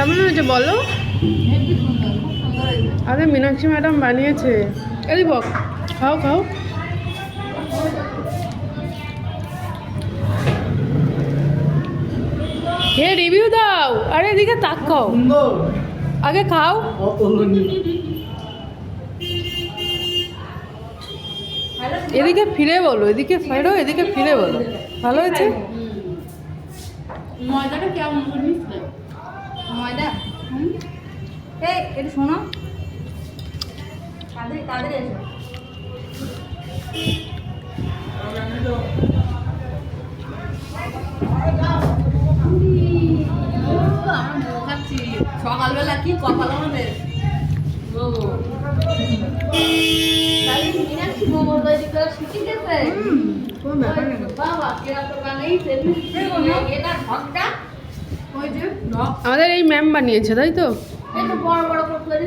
কেমন হয়েছে বলো? আরে মীনাক্ষী ম্যাডাম বানিয়েছে। এই বক, খাও খাও। হে রিভিউ দাও। আরে এদিকে তাকাও, আগে খাও। এদিকে ফিরে বলো, এদিকে ফেরো, এদিকে ফিরে বলো। ভালো হয়েছে? ময়দাটা কেমন বলিস? ময়দা এই একটু শোনো, তাদের এসো। সকালবেলা কি কপাল আমাদের। আমাদের এই ম্যাম বানিয়েছে, তাই তো? বড় বড় করে